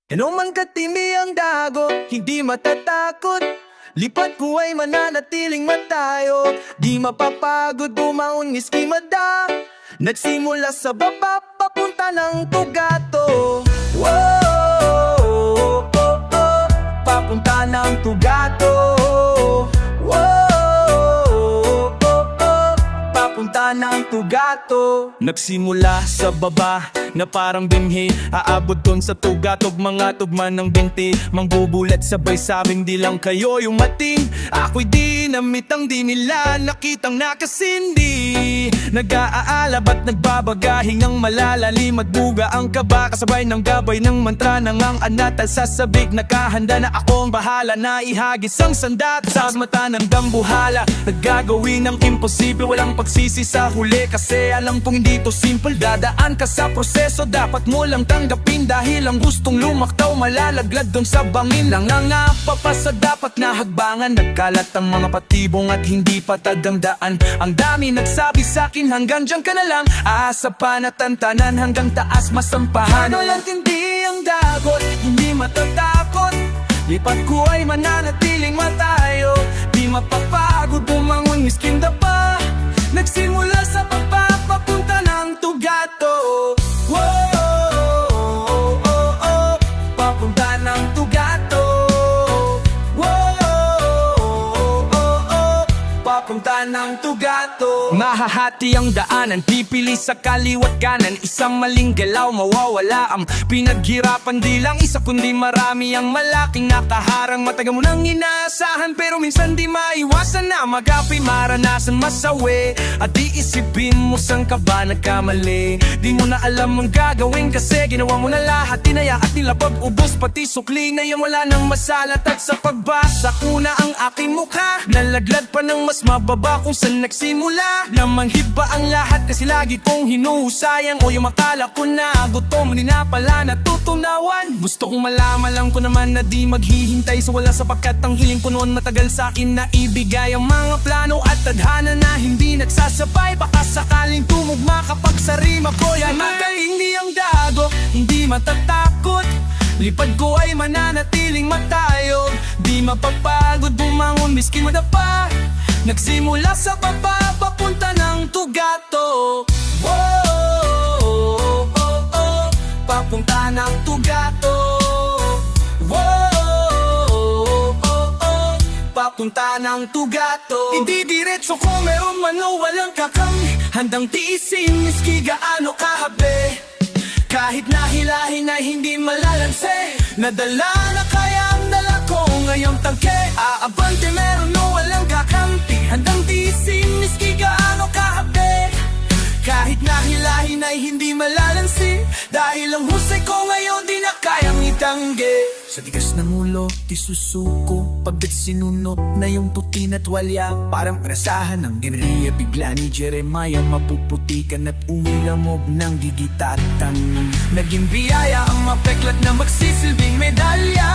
Ano man katindi ang dago, hindi matatakot. Lipat ko ay mananatiling matayo. Di mapapagod bumangon miski madam. Nagsimula sa baba, papunta ng tugato. Whoa, papunta ng tugato. Whoa, papunta ng tugato. Nagsimula sa baba na parang binhi, aabot dun sa tugatog, mga tugma ng binti. Mangbubulat sabay sabing di lang kayo yung mating. Ako'y dinamit ang di nila nakitang nakasindi. Nag-aalab at nagbabagahing ang malalalim at buga ang kaba, kasabay ng gabay ng mantra ng ang anatal sa sabik. Nakahanda na akong bahala na ihagis ang sandat sa mata ng dambuhala. Naggagawin ng imposible, walang pagsisi sa huli, kasi alam kong hindi to simple. Dadaan ka sa proseso, dapat mo lang tanggapin, dahil ang gustong lumaktaw malalaglag dun sa bangin. Nangangapa pa sa dapat na hagbangan, nagkalat ang mga patibong at hindi patad ang daan. Ang dami nagsabi sa'kin hanggang dyan ka na lang, aasa pa na tantanan hanggang taas masampahan. Walang tindi ang dagot, hindi matatakot. Lipat ko ay mananatiling matayo. Di mapapagod bumangon miskin dapa. Nagsimula sa baba, papunta ng tugato. Whoa, papunta ng tugato. Whoa, papunta ng tugato. Mahahati ang daanan, pipili sa kaliwat kanan. Isang maling galaw, mawawala ang pinaghirapan. Di lang isa kundi marami ang malaking nakaharang. Matagal mo nang inaasahan, pero minsan di maiwasan na magapi, maranasan masawi. At di isipin mo saan ka ba nagkamali. Di mo na alam ang gagawin kasi ginawa mo na lahat. Tinaya at nilapag ubos, pati sukli na yung wala nang masalat. At sa pagbasa ko na ang aking mukha, nalaglag pa ng mas mababa kung saan nagsimula. Namanghid ba ang lahat kasi lagi kong hinuhusayang, o yung akala ko na gutom, hindi na pala natutunawan. Gusto kong malaman lang ko naman na di maghihintay sa wala, sapagkat ang hiling ko noon matagal sa akin na ibigay ang mga plano at tadhana na hindi nagsasabay. Baka sakaling tumugma kapag sa rima ko yan. Hindi ang dago, hindi matatakot. Lipad ko ay mananatiling matayog. Di mapapagod bumangon miskin madapa. Nagsimula sa baba, papunta ng tugato. Whoa, papunta ng tugato. Whoa, papunta ng tugato. Hindi diretso kung meron man o walang kakami. Handang tiisin miski gaano kahabi. Kahit nahilahin ay hindi malalanse. Nadala na kaya ang dala ko ngayong tangke. Aabante meron o walang kakampi. Handang tiisin miski gaano kahabi. Kahit nahilahin ay hindi malalansi, dahil ang husay ko ngayon di na kayang itanggi. Sa tigas ng ulo, di susuko. Pagkat sinuno na yung puti na tuwalya, parang prasahan ng Enria. Bigla ni Jeremiah mapuputikan at umilamog ng gigitatan. Naging biyaya ang mapeklat na magsisilbing medalya.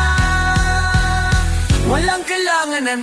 Walang kailanganan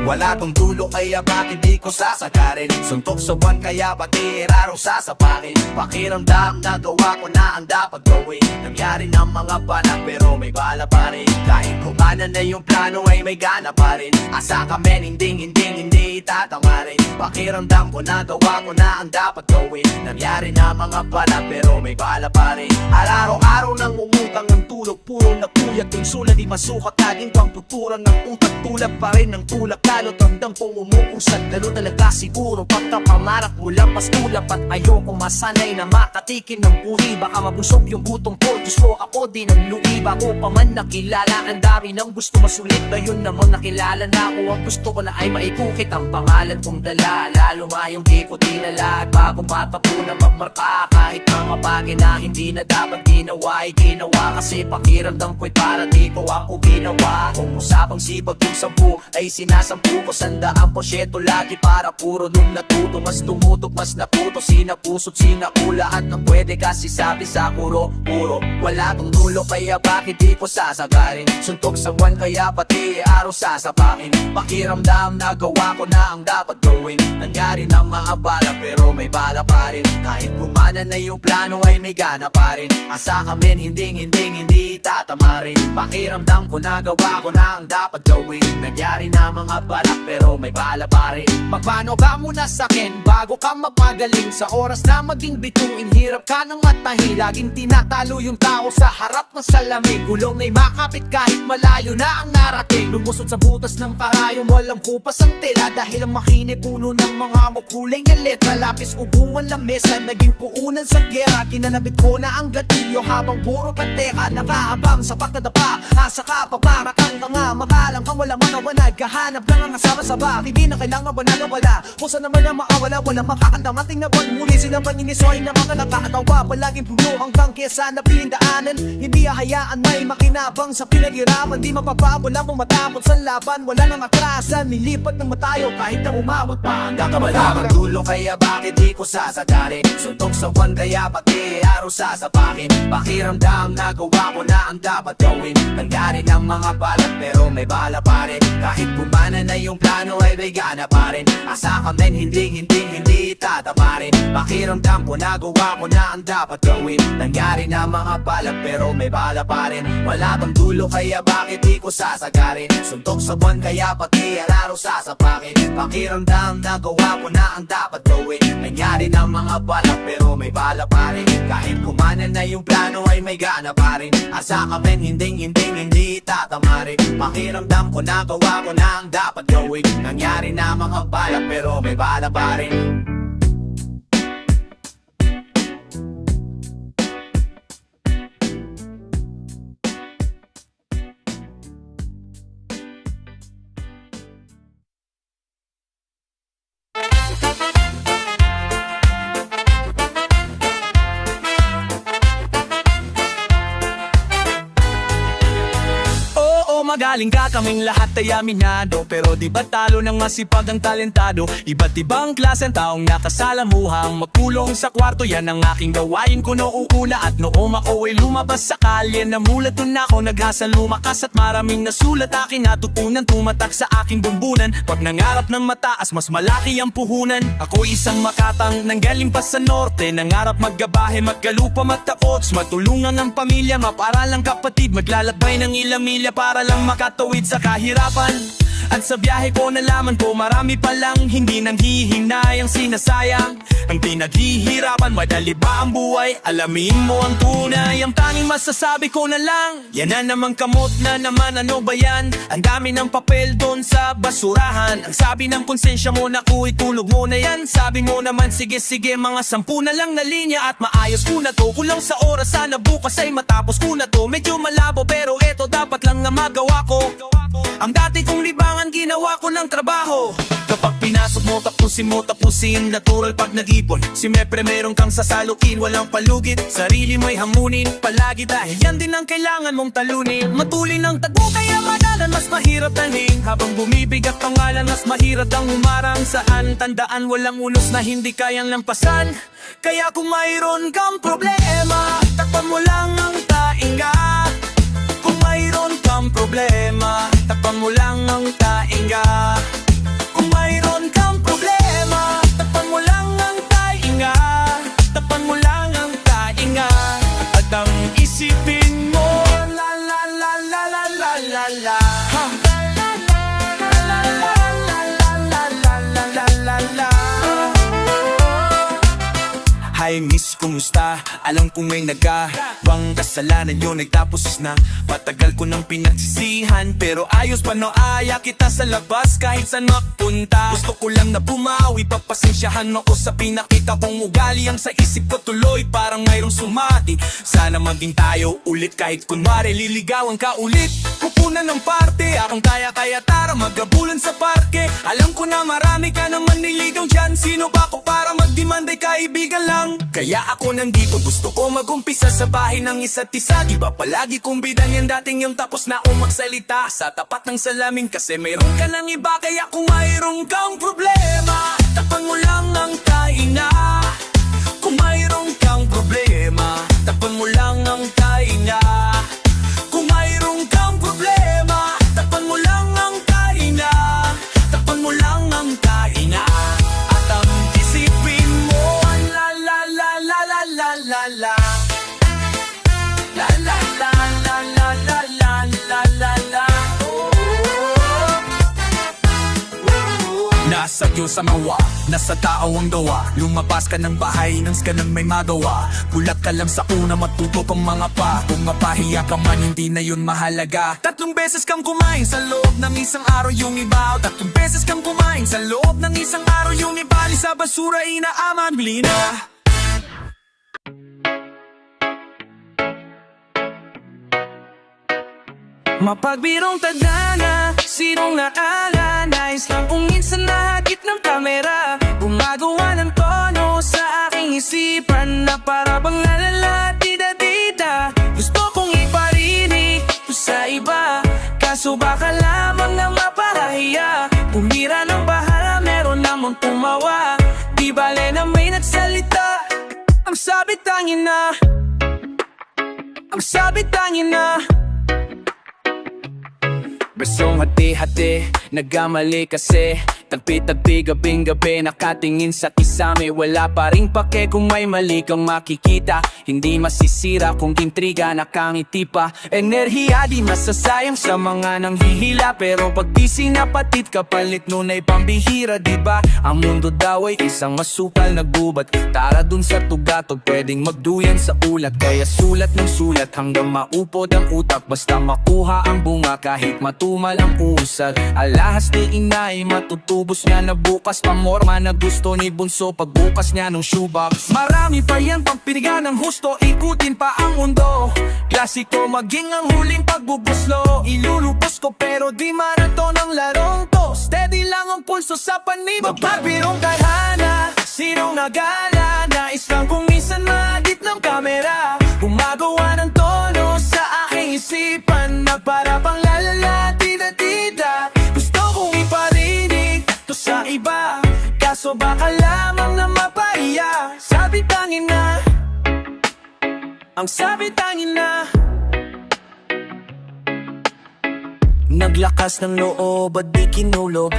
Wala tong dulo kaya bakit di ko sasagarin? Suntok sa buwan kaya pati rarong sasapakin. Pakiramdam na gawa ko na ang dapat gawin. Nangyari ng mga bala pero may bala pa rin. Kahit kumana na yung plano ay may gana pa rin. Asa kami hindi itatama rin. Pakiramdam ko na gawa ko na ang dapat gawin. Nangyari na mga bala pero may bala pa rin. Araw-araw nang umutang ng tulog, puro napuyat yung sulat. Di masukat laging pang tuturan ng utak. Tulak pa rin ng tulak. Lalo tandang kung umuusad. Lalo talaga siguro pagkapangarap mo lampas tulap. At ayoko masanay na makatikin ng puri. Baka mabusog yung butong ko. Diyos ko ako din ang luwi. Bago pa man nakilala, ang dami ng gusto masulit. Ngayon namang nakilala na ako. Ang gusto ko na ay maipukit ang pangalan kong dala. Lalo mayong di ko tinala. At bago matapunan magmarka. Kahit mga bagay na hindi na dapat ginawa ay ginawa. Kasi pakiramdam ko'y para di ko ako ginawa. Kung usapang sipag yung 10 ay sinasampu ko. 100% lagi para puro nung natuto. Mas tumutok, mas naputo. Sinapuso't sinakula at na pwede kasi sabi sa puro wala tong dulo kaya bakit di ko sasagarin? Suntok sa buwan kaya pati araw sasapakin. Pakiramdam na gawa ko na ang dapat gawin. Nangyari ng mga bala pero may bala pa rin. Kahit gumana na yung plano ay may gana pa rin. Asa kami hindi itatama rin. Pakiramdam ko na gawa ko na ang dapat gawin. Nangyari na mga bala pero may bala pa rin. Magpano ka muna sa'kin bago ka magpagaling. Sa oras na maging bituin, hirap ka ng matahi. Laging tinatalo yung tao sa harap ng salamig. Gulong na'y makapit kahit malayo na ang narating. Lumusot sa butas ng karayom, walang kupas ang tela. Dahil ang makine puno ng mga makulay na letra. Lapis ubuan lang mesa, naging puunan sa gera. Kinanabit ko na ang gatilyo habang puro pateka. Nakaabang sa pagkadapa, asa ka pa para kang nga makalang kang walang makawanag. Kahanap lang ang asama sa bar, hindi na kailangan ba nawala. Kung saan naman na maawala, walang makakandamating na buwan. Muli silang paninisoy na mga nakakatawa. Palaging puno hanggang kesa na pinindaanan. Hindi ahayaan may makinabang sa pinaghirapan. Di mapapabolang pumatapon sa laban. Wala nang atrasan, nilipat ng matayo kahit na umawat pa hanggang kamalaman. Dulo kaya bakit di ko sasagarin? Suntok sa buwan kaya pati araw sasapakin. Pakiramdam na gawa ko na ang dapat gawin. Nangyari ng mga balat pero may bala pa rin. Kahit gumana na yung plano ay may gana pa rin. Asa kami hindi itatama rin. Pakiramdam ko na gawa ko na ang dapat gawin. Nangyari na mga balat pero may bala pa rin. Wala bang dulo kaya bakit di ko sasagarin? Suntok sa buwan kaya pati araw sasapakin. Pakiramdam na gawa ko na ang dapat gawin. Nangyari na mga balat pero may bala pa rin. Kahit kumana na yung plano ay may gana pa rin. Asa kami hindi itatama rin. Pakiramdam ko na gawa ko na ang dapat gawin. Nangyari na mga balat pero may bala pa rin. Magaling ka kaming lahat ay aminado. Pero di ba talo ng masipag ang talentado? Iba't ibang klase ang taong nakasalamuhang magkulong sa kwarto. Yan ang aking gawain ko noong at noong ako ay lumabas sa kalye. Namulat nun ako, naghasa lumakas at maraming nasulat. Aking natutunan, tumatak sa aking bumbunan. Pag nangarap ng mataas, mas malaki ang puhunan. Ako isang makatang nanggaling pa sa norte. Nangarap maggabahe, maggalupa, magtaots. Matulungan ang pamilya, maparal ang kapatid. Maglalakbay ng ilang milya para lang makatawid sa kahirapan. At sa biyahe ko nalaman ko marami palang hindi nang hihinayang sinasayang. Ang pinaghihirapan, madali ba ang buhay? Alamin mo ang tunay, ang tanging masasabi ko na lang. Yan na naman kamot na naman, ano ba yan? Ang dami ng papel doon sa basurahan. Ang sabi ng konsensya mo, naku itulog mo na yan. Sabi mo naman sige mga 10 na lang na linya at maayos ko na to. Kulang sa oras, sana bukas ay matapos ko na to. Medyo malabo pero eto dapat lang na magawa ko. Ang dati kong libangan ginawa ko ng trabaho. Kapag Pasok mo, tapusin natural pag nag-ipon. Siyempre meron kang sasalukin, walang palugit. Sarili mo'y hamunin palagi dahil yan din ang kailangan mong talunin. Matulin ang tagpo kaya madalan mas mahirap taning. Habang bumibigat pangalan mas mahirap ang humarang saan. Tandaan walang unos na hindi kayang lampasan. Kaya kung mayroon kang problema, takpan mo lang ang tainga. Kung mayroon kang problema, takpan mo lang ang tainga. Kung mayroon kang problema, takpan mo lang ang tainga. Takpan mo lang ang tainga. At ang isipin mo, la la la la la la la la. Hi miss, kumusta? Alam kong may nagawang kasalanan yun ay tapos na. Matagal ko nang pinagsisihan, pero ayos pa no, aya kita sa labas kahit saan mapunta. Gusto ko lang na bumawi, papasensyahan ako sa pinakita kong ugali. Ang sa isip ko tuloy parang mayroong sumati. Sana maging tayo ulit kahit kunwari liligawan ka ulit. Kukunan ng parte, akong kaya tara magabulan sa parke. Alam ko na marami ka naman niligaw dyan. Sino ba ako para magdemanda, kaibigan lang. Kaya ako nandito, gusto ko mag-umpisa sa bahay ng isa't isa. Di ba palagi kong bidan yan dating yung tapos na magsalita sa tapat ng salamin. Kasi mayroon ka ng iba, kaya kung mayroon kang problema, takpan mo lang ang tainga. Kung mayroon kang problema, takpan mo lang ang tainga. Kung mayroon kang problema, takpan mo lang ang tainga. Takpan mo lang ang tainga. At ang isipin mo, la la la la la la la la. La la la la la la la la la la. Nasa Diyos ang awa, nasa tao ang gawa. Lumabas ka ng bahay, nang ka nang may magawa. Bulat ka lang sa una, matuto pang mga pa. Kung mapahiya ka man, hindi na yun mahalaga. 3 beses kang kumain sa loob ng isang araw yung iba. 3 beses kang kumain sa loob ng isang araw yung iba. Sa basura inaaman, bili na. Mapagbirong tadhana, sinong naala. Nais lang kung minsan nahagit ng kamera. Gumagawa ng tono sa aking isipan na para bang lalala, tida-tida. Gusto kong iparinig to sa iba, kaso baka lamang na maparahiya. Pumira ng bahala, meron namang tumawa. Di bale na may nagsalita. Ang sabi tangin na, ang sabi tangin na. Besong hati-hati, nagkamali kasi. Tagpi-tagpi, gabing-gabi, nakatingin sa kisame. Wala pa ring pake kung may mali kang makikita. Hindi masisira kung intriga nakangiti pa. Enerhiya di masasayang sa mga nanghihila. Pero pag di sinapatit kapalit nun ay pambihira, diba? Ang mundo daw ay isang masukal na gubat. Tara dun sa tugatog, pwedeng magduyan sa ulat. Kaya sulat ng sulat hanggang maupod ang utak. Basta makuha ang bunga kahit matumal ang usad. Alahas ni inay matutubos niya na bukas. Pamorma na gusto ni Bunso pagbukas niya ng shoebox. Marami pa yan pang pinigan ng husto, ikutin pa ang mundo. Klasiko maging ang huling pagbubuslo. Ilulubos ko pero di maraton ang larong to. Steady lang ang pulso sa panibag. Magbabirong kahana, sinong nagala. Nais lang kung minsan mahagit ng kamera. Gumagawa ng tono sa aking isipan na para pang lalala, tida-tida. Gusto kong iparinig to sa iba, kaso baka lamang na mapahiya. Sabi tangin na, ang sabi tangin na. Naglakas ng loob at di kinulob.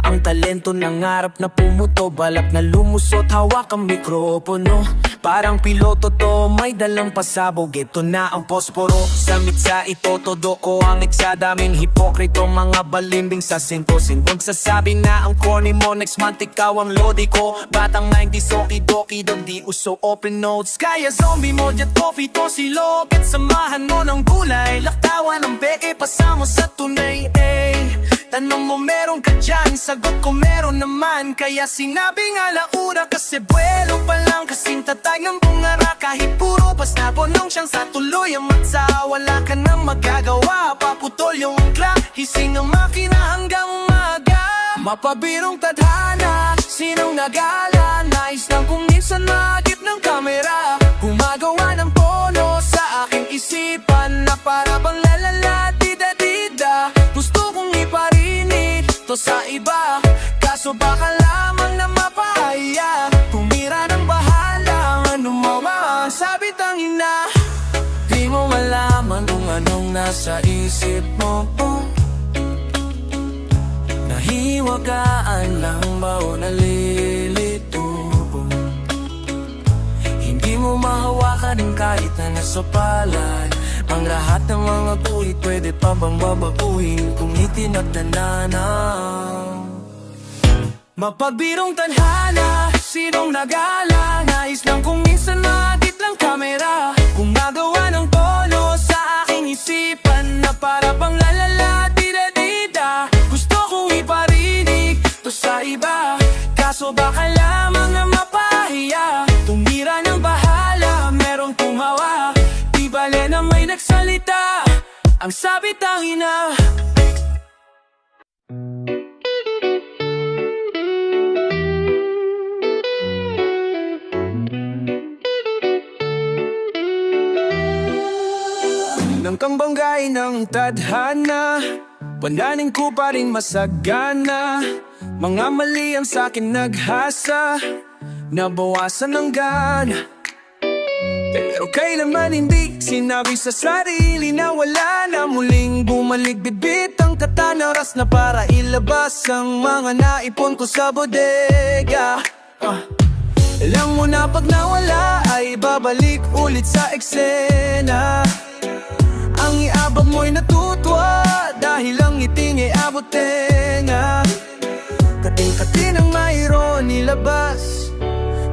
Ang talento ng harap na pumuto, balak na lumusot, hawak ang mikropono. Parang piloto to, may dalang pasabog. Ito na ang posporo, sa mitsa ito todo ko ang daming hipokrito, mga balimbing sa sinto-sintong sasabi na ang corny mo. Next month ikaw ang lodi ko. Batang 90s, okidoki, doon di uso open notes. Kaya zombie mo, jet coffee to silo. At samahan mo ng gulay, laktawan ng beke, pasamo sa tunay. Tanong mo meron ka dyan, sagot ko meron naman. Kaya sinabing alaura kasi buwelo pa lang. Kasing tatay ng bungara, kahit puro basta bonong siyang sa tuloy ang matsa. Wala ka nang magagawa, paputol yung clock, hising ang makina hanggang umaga. Mapabirong tadhana, sinong nagala? Nais lang kung minsan maagip ng kamera. Gumagawa ng tono sa aking isipan na para bang lalala, dida-dida. Gusto kong iparinig to sa iba, kaso baka lamang na mapahaya. Tumira ng bahala, ano masabi tangina. Di mo malaman kung anong nasa isip mo. Nahiwagaan lang ba o nalilito? Hindi mo mahawakan kahit na nasa palad. Ang lahat ng mga guhit pwede pa bang babaguhin kung itinagdanana? Mapagbirong tadhana, sinong nagala? Nais lang kung minsan maagit lang kamera. Gumagawa ng tono sa aking isipan na para bang lalala, dida-dida. Gusto kong iparinig to sa iba, kaso baka lamang na mapahiya. Tumira ng bahala, merong tumawa, di bale na may nagsalita. Ang sabi tangina. Nang kang banggay ng tadhana, pandaning ko pa rin masagana. Mga mali ang sa'kin naghasa, nabawasan ng gana. Pero kailanman hindi sinabi sa sarili na wala na. Muling bumalik bibit ang katana, oras na para ilabas ang mga naipon ko sa bodega. Alam mo na pag nawala ay babalik ulit sa eksena. Ang iabag mo'y natutwa dahil ang ngiting ay abot tenga. Kating-kating ang mayroon nilabas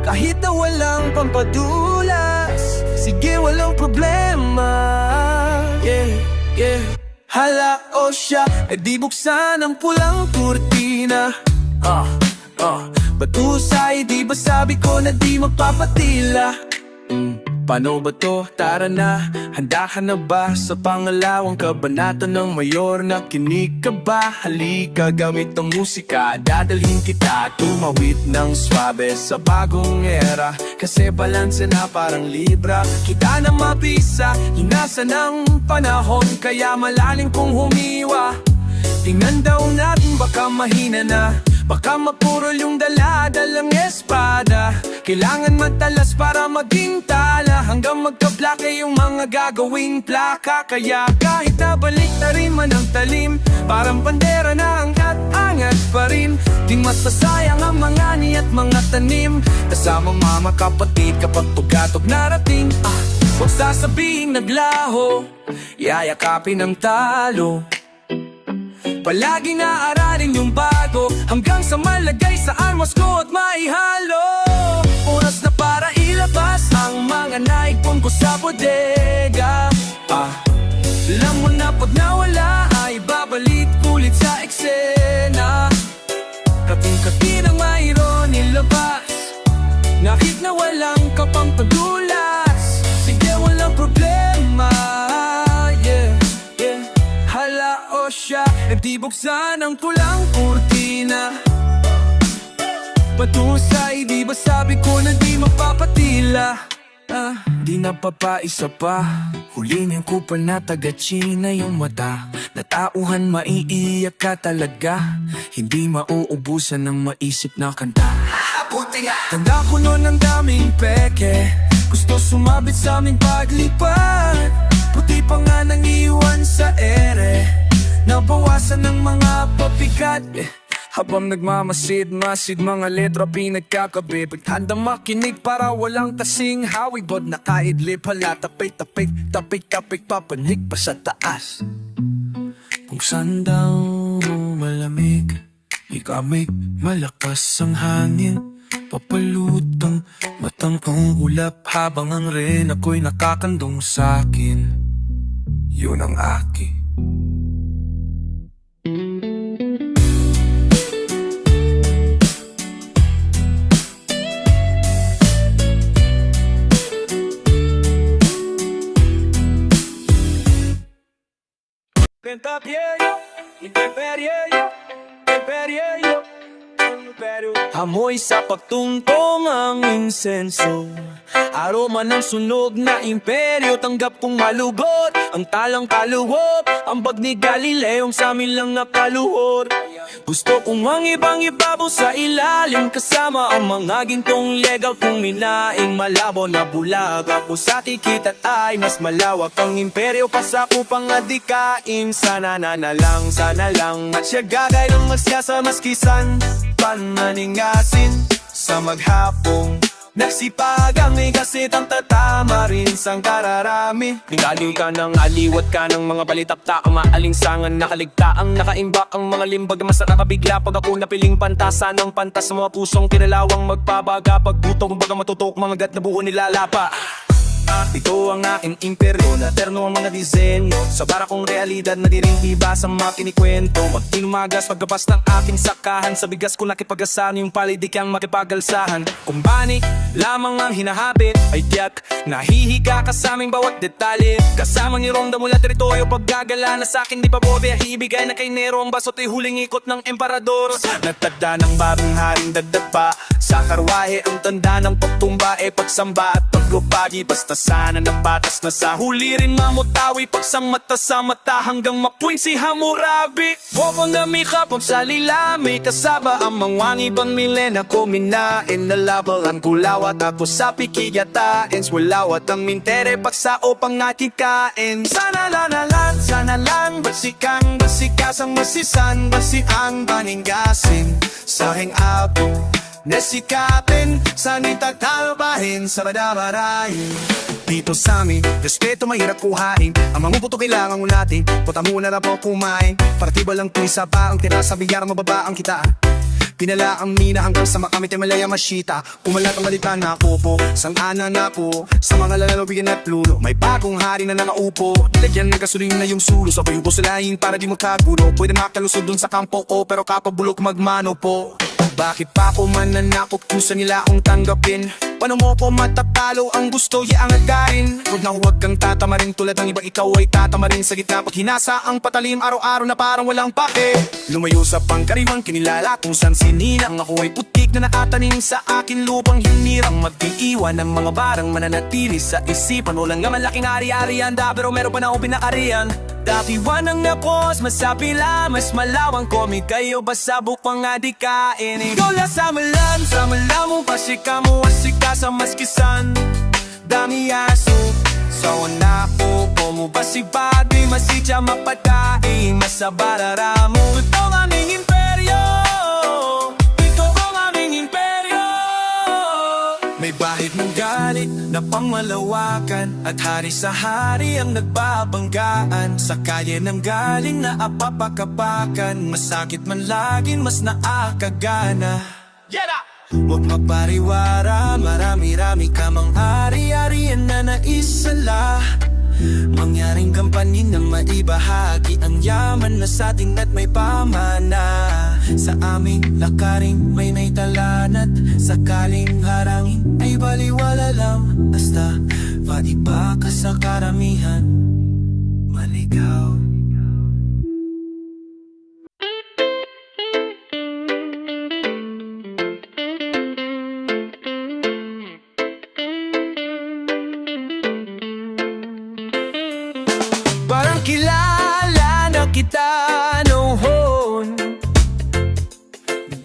kahit na walang pampadulas. Sige, walang problema. Yeah, yeah. Hala o siya, e di buksan ang pulang kurtina. Batusay, di ba sabi ko na di magpapatila? Paano ba to? Tara na, handa ka na ba sa pangalawang kabanata ng mayor? Nakinig ka ba? Halika, gamit ang musika, dadalhin kita tumawid ng swabe sa bagong era. Kasi balanse na parang libra, kita na mabisa, hinasa ng panahon, kaya malalim kong humiwa. Tingnan daw natin baka mahina na, baka mapurol yung dala-dalang espada. Kailangan matalas para maging tala, hanggang magkaplake yung mga gagawing plaka. Kaya kahit nabalik na rin man ang talim, parang bandera na angat-angat pa rin. Di masasayang ang mga ni at mga tanim, kasamang mama kapatid kapag tugatog narating. Huwag sasabihin naglaho, yayakapin ang talo. Palaging aaralin yung bago, hanggang sa malagay sa armas ko at maihalo. Oras na para ilabas ang mga naipon ko sa bodega. Alam mo na pag nawala ay babalik ulit sa eksena. Kating-kating ang mayroon nilabas, nakit na walang kapampadulas. Sige, walang problema. Hala o siya, e di buksan ang pulang kurtina. Patusay, di ba sabi ko na di magpapatila? Di napapaisa pa, hulihin ko pa na taga-China yung mata. Natauhan maiiyak ka talaga, hindi mauubusan ng maisip na kanta. Tanda ko noon ang daming peke, gusto sumabit sa aming paglipat. Puti pa nga nang iwan sa ere, nabawasan ng mga papikat. Habang nagmamasid-masid mga letra pinagkakabit, handang makinig para walang kasing hawig. Bod nakaidlip, hala tapik-tapik papanig pa sa taas. Kung saan daw malamig, ikamig malakas ang hangin, papalutang matang ang ulap, habang ang rin ako'y nakakandong sa'kin. Yun ang akin. imperyo. Amoy sa pagtungtong ang insenso, aroma ng sunog na imperyo. Tanggap kong malugod ang talang kaluhod, ambag ni Galileong sa amin lang nakaluhod. Gusto kong ang ibang ibabaw sa ilalim, kasama ang mga gintong legal kong minaing malabo na bulag. Ako sa tikitat ay mas malawak ang imperyo, pasakupang adikain. Sana lang at siya gagay ng masyasa maskisan pananingasin sa maghapong nagsipag ang igasit ang tatama rin sang kararami. Ningaliw ka ng aliwat ka ng mga balitapta, ang maalinsangan nakaligta ang nakaimbak ang mga limbag. Mas nakabigla pag ako napiling pantasa ng pantas sa mga pusong kinalawang magpabaga. Pagbutok baga matutok mga gat na buo nilalapa. Ito ang aking imperyo, na terno ang mga disenyo, sa barakong realidad na di rin iba sa mga kinikwento. Pag tinumagas pagkapas ng aking sakahan, sa bigas ko nakipagasan yung palidikyang makipagalsahan. Kung banik lamang ang hinahabit ay tiyak, nahihiga ka sa aming bawat detalye. Kasama ni Ronda mula teritoryo, paggagala na sa akin di pa bobe. Ibigay na kay Nero ang baso't ay huling ikot ng emperador. Nagtagda ng bagong haring dagdag pa sa karwahe, ang tanda ng pagtumba e pagsamba at paglupagi. Basta sana ng batas na sa huli rin mamutawi, pagsang mata sa mata hanggang mapuin si Hammurabi. Bobo na may kapag sa lilami, kasaba ang mga ibang milena ko minain. Nalabalan kulawat ako sa pikiyatain, swalawat ang mintere pagsao pang aking kain. Sana lang basikasang masisan, basi ang paninggasin sa hangout ko nasikapin, sanita talbahin sa badabarahin. Dito sa amin, respeto mahirap kuhain, ang mamubuto kailangan ulatin. Puta muna na po kumain, para tiba lang tuwisa pa ang tira sa biyar, mababa ang kita. Pinala ang mina hanggang sa makamit ay malaya masyita. Kumalat ang malita na kupo, sang-ana na po sa mga lalalawin at lulo. May bagong hari na nakaupo, nilagyan ng gasolina na yung sulo. Sabay ubos sa laing para di magkagulo. Pwede makalusod dun sa kampo o pero kapabulok magmano po. Bakit pa ako mananakot kung sa nila akong tanggapin? Paano mo ko matatalo ang gusto iangat kain? Huwag na huwag kang tatamarin tulad ng iba, ikaw ay tatamarin sa gitna. Pag hinasa ang patalim araw-araw na parang walang pake. Lumayo sa pangkaribang kinilala kung saan sininang. Ako ay putik na nakatanim sa akin lupang hinirang. Mag-iiwan ng mga barang mananatili sa isipan. Walang nga malaking ari-arian da, pero meron pa na akong pinakarian. Dati wanang napos, masapila, mas malawang komik kayo basta bukang adikain. Ikaw lang sa malam mo, pasika mo, asika sa maskisan. Dami aso, sa una ko, mo basibadi, masitya mapataing, masabarara mo. Ito ang aming imperyo, ito ang aming imperyo. May bahid ng galit na pangmalawakan, at hari sa hari ang nagbabanggaan. Sa kalye ng galing na apapakapakan, masakit man laging mas naakagana. Huwag magpariwara, marami-rami ka mang ari-arian na naisala. Mangyaring kampanin ng maibahagi ang yaman na sa ating at may pamana. Sa aming lakaring may talanat, sakaling harangin ay baliwala lang. Basta maiba ka sa karamihan, maligaw. Parang kilala na kita noon,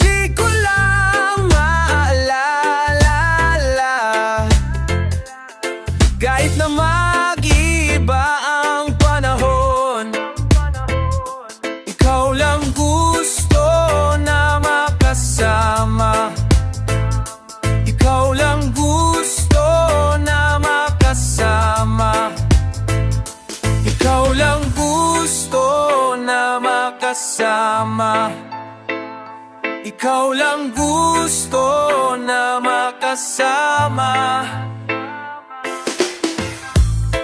di ko lang maalala. Kahit na mag-iba ang panahon, ikaw lang gusto na makasama. Ikaw lang gusto na makasama. Ikaw lang gusto na makasama. Ikaw lang gusto na makasama.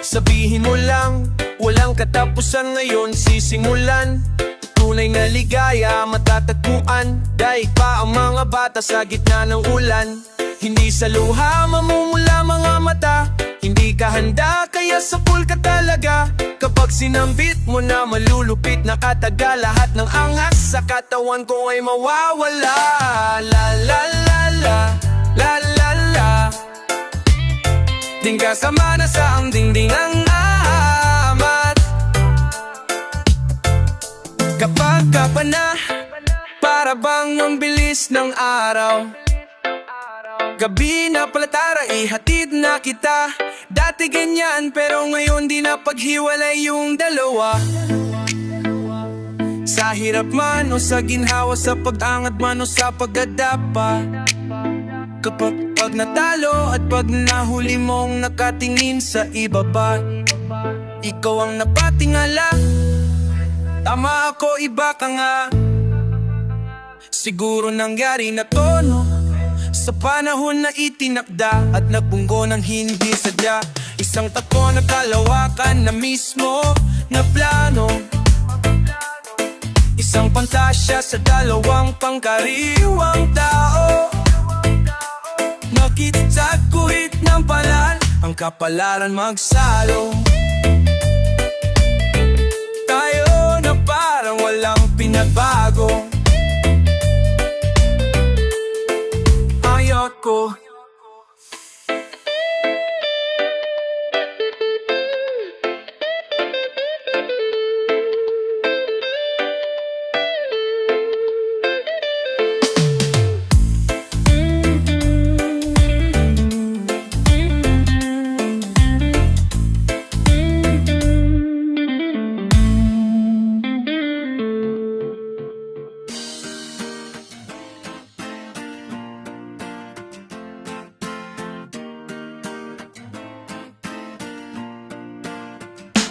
Sabihin mo lang, walang katapusan ngayon sisimulan. Tunay na ligaya matatagpuan, dahil pa ang mga bata sa gitna ng ulan. Hindi sa luha mamumula mga mata, Hindi ka handa kaya sapul ka talaga. Kapag sinambit mo na malulupit na kataga, lahat ng angas sa katawan ko ay mawawala. La la la la, la la la. Di kasama na sa ang dingding ang amat. Kapag ka pa na, para bang ang bilis ng araw. Gabi na palatara, ihatid na kita. Dati ganyan, pero ngayon di na paghiwalay yung dalawa. Sa hirap man o sa ginhawa, sa pag-angat man o sa pag-adapa. Kapag natalo at pag nahuli mong nakatingin sa ibaba, ikaw ang napatingala. Tama ako, iba ka nga. Siguro nangyari na to, no? Sa panahon na itinakda at nagbunggo ng hindi sadya. Isang tako na kalawakan na mismo na plano. Isang pantasya sa dalawang pangkariwang tao. Nakitag kuhit ng palan, ang kapalaran magsalo. Tayo na parang walang pinagbago. Ayoko.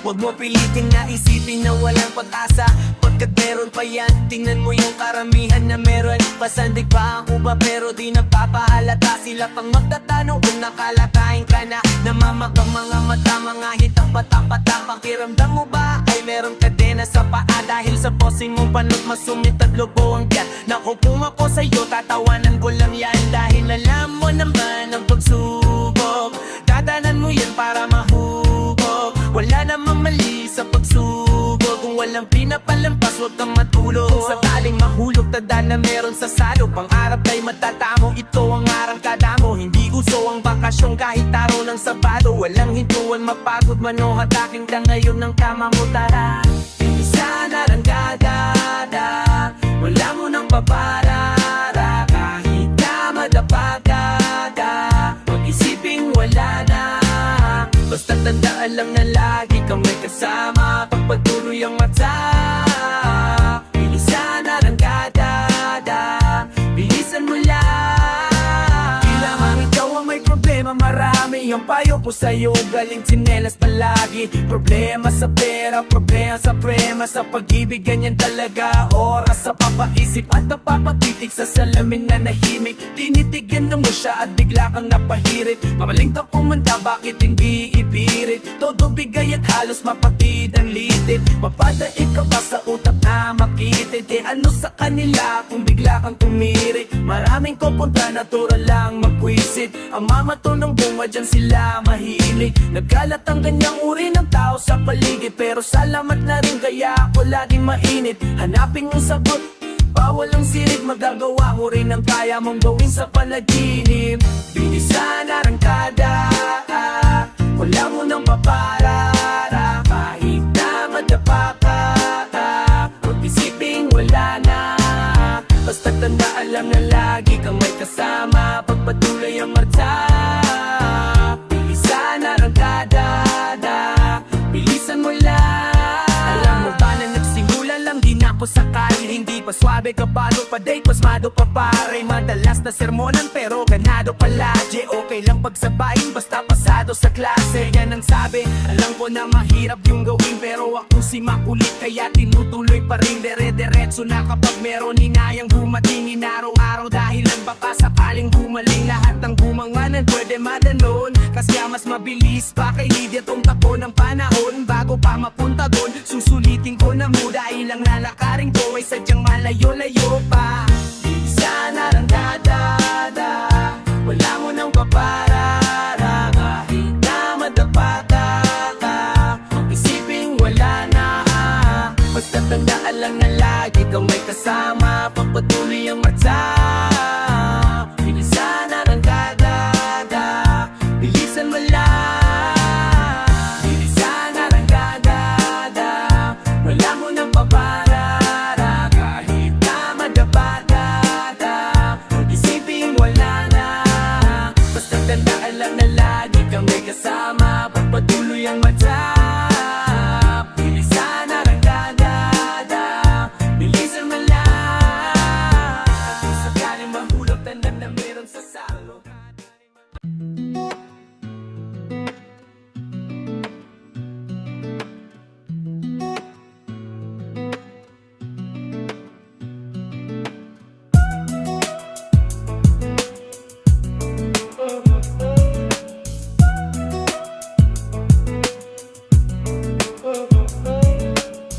Huwag mo pilitin na isipin na walang pag-asa. Pagkat meron pa yan, tingnan mo yung karamihan na meron. Pasandig pa ang uba pero di nagpapahalata. Sila pang magtatanong kung nakalatahin ka na. Namamakang mga mata, mga hitang patak-patak. Pakiramdam mo ba ay meron kadena sa paa? Dahil sa posing mong panot masumit at lobo ang tiyan. Naku kung ako sa'yo tatawanan ko lang yan. Dahil alam mo naman ang pagsubok, dadanan mo yan para mahugog. Wala namang mali sa pagsubok. Kung walang pinapalampas, huwag kang matulog. Kung sakaling mahulog, tanda na meron sa salo. Pangarap kay matatamo, ito ang arangkada mo. Hindi uso ang bakasyon kahit araw ng Sabado. Walang hintuan, mapagod man o hataking ka ngayon ng kama mo. Tara, isa na lang kadada. Wala mo nang paparara. Kahit na madapagada, mag-isiping wala na. Basta tandaan lang na lagi kang may kasama. Pagpatuloy ang mata, bilisan na lang kadada. Bilisan mo lang. Kailangan ikaw ang may problema, marami ang payo ko sa'yo. Galing tsinelas palagi. Problema sa pera, problema sa prema. Sa pag-ibig ganyan talaga. Oras sa papaisip at napapatitig sa salamin na nahimik. Tinitigyan mo siya at bigla kang napahirit. Mamaling ka kumanda, bakit hindi ibirit? Todo bigay at halos mapatid ang litit. Mapadaig ka ba sa utak na makitid? Eh ano sa kanila kung bigla kang tumiri? Maraming kupunta, natural lang magwisit. Ang mamato ng bunga dyan sila mahilig. Nagkalat ang ganyang uri ng tao sa paligid. Pero salamat na rin kaya ako laging mainit. Hanapin yung sagot, bawal ang sirit. Magagawa mo rin ang kaya mong gawin sa panaginip. Bilisan na rangkada, wala mo nang paparara. Kahit na madapa ka, huwag isiping wala na. Basta tandaan lang na lagi kang may kasama. Pagpatuloy ang mata, bilisan na rangkada, bilisan mo lang. Alam mo ba na nagsimula lang din ako sa kain. Hindi pa swabe, kabalo pa date, pasmado pa pare. Madalas na sermonan pero ganado palagi. Okay lang pagsabayin basta pasado sa klase. Yan ang sabi, alam ko na mahirap yung gawin. Pero ako si makulit kaya tinutuloy pa rin. Dere-deretso na kapag meron inayang bumatingin araw-araw. Dahil ang baka sakaling bumaling. Lahat ng bumanganan pwede madanon. Kasi mas mabilis pa kay Lydia tong tako ng panahon. Bago pa mapunta doon, susulitin ko na mo. Dahil ang lalakarin ko ay sadyang malayo-layo pa. Sana lang dadada, wala mo nang paparara. Kahit na tandaan lang na lagi kang may kasama Pagpatuloy ang mata Bilisan na ng dadada Bilisan mo lang Bilisan na ng dadada Wala mo nang paparara Kahit na madabadada Isipin wala na Basta tandaan lang na lagi kang may kasama Pagpatuloy ang mata Bilisan na ng dadada Bilisan mo lang Kung sakaling mahulog tandaan na meron sa salo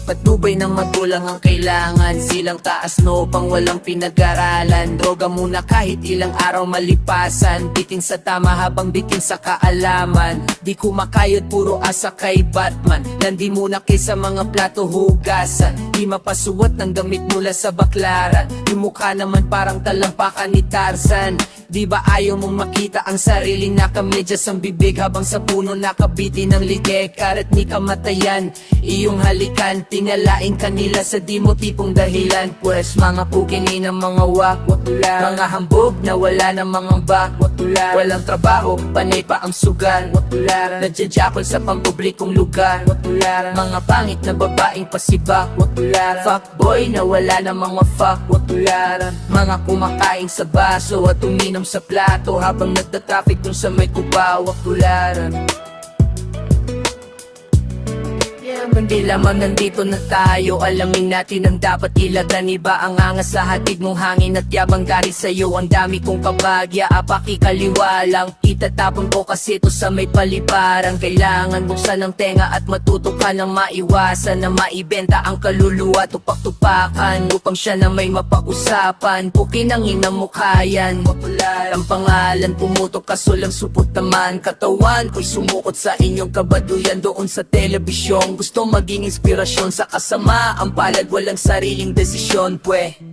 Patnubay ng magulang ang kailangan Silang taas no pang walang pinag-aralan Droga muna kahit ilang araw malipasan Bitin sa tama habang bitin sa kaalaman Di kumakayod puro asa kay Batman Landi muna kaysa mga plato hugasan Di mapasuwat ng damit mula sa baklaran Yung mukha naman parang talampakan ni Tarzan Di ba ayaw mong makita ang sariling nakamedyas ang bibig Habang sa puno nakabitin ng ligek Karat ni kamatayan Iyong halikan Tingalain kanila sa di mo tipong dahilan Pwes mga pukini ng mga wakwatulan Mga hambog na wala ng mga bakwatulan Walang trabaho, panay pa ang sugal Watularan Nadyadyakol sa pampublikong lugar Watularan Mga pangit na babaeng pasibak Watularan Fuckboy na wala ng mga fuck Watularan Mga kumakain sa baso at uminom sa plato Habang nagda-traffic dun sa may kubaw Watularan Hindi lamang nandito na tayo Alamin natin ang dapat ilagan Iba ang angas sa hatid mong hangin At yabang galing sa'yo Ang dami kong kabagya Apakikaliwalang Itatapon ko kasi ito sa may paliparan Kailangan buksan ang tenga At matuto ka ng maiwasan Na maibenta ang kaluluwa Tupak-tupakan Upang siya na may mapag-usapan Pukin ang inamukha yan Mapular ang pangalan Pumutok kaso lang supot naman Katawan ko'y sumukot sa inyong kabaduyan Doon sa telebisyon Gusto maging inspirasyon sa kasama Ang palad walang sariling desisyon Pwe